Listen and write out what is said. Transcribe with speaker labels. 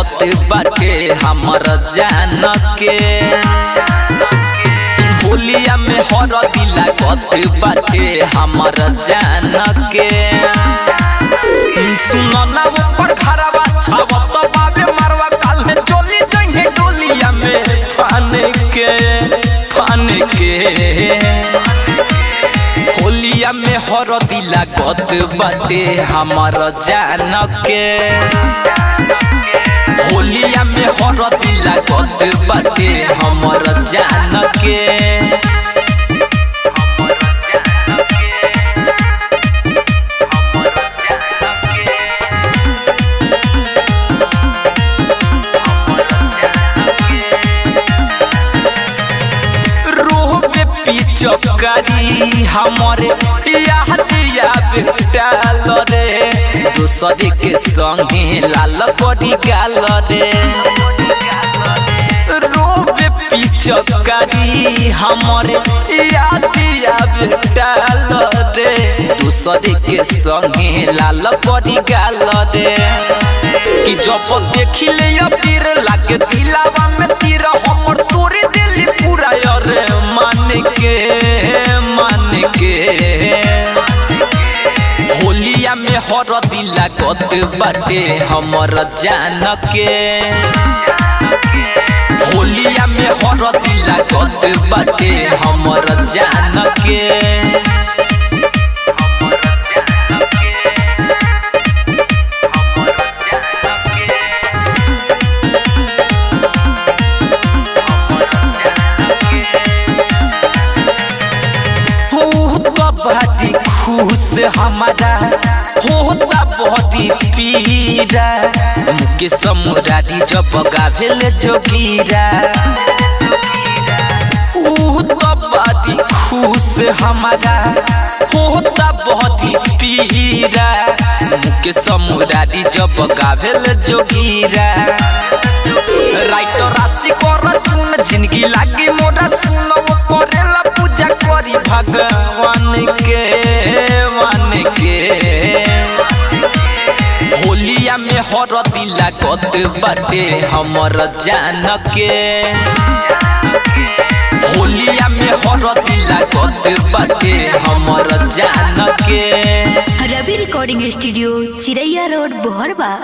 Speaker 1: लागत बाटे हमर जान के। होलिया में हरदी लागत बाटे हमर जान के। सुनो ना ऊपर घरवा छावत बाबे मरवा काल में चली जाएंगे डोलिया में फान के। होलिया में हरदी लागत बाटे हमर जान के। होलिया में हरदी लागत बाटे हमर जान के। चौकारी हमारे यादिया बेटाल रे दूसरे के संगे लाल बड़ी गाल रे। रोबे पिचकारी हमारे यादिया बेटाल रे दूसरे के संगे लाल बड़ी गाल रे। कि जब देखी ले फिर लागे दिलावा में तीर हमर तोरे दिल पूरा रे मान के। होलिया में हरदी लागत बाटे हमर जान के। होलिया में हरदी लागत बाटे हमर जान के। बड़ी खुश हमारा होता बड़ी पीरा मुके समुरारी जब गावेल जोगीरा। बड़ी खुश हमारा होता बड़ी पीरा मुके समुरारी जब गावेल जोगीरा। राइटर राशि कर चुन जिंदगी लागी मोरा सुनो करेला पूजा करी भगवान के मान के। होलिया में हरदी लागत बाटे हमर जान के। होलिया में हरदी लागत बाटे हमर जान के।
Speaker 2: रवि रिकॉर्डिंग स्टूडियो चिरैया रोड बोहरबा।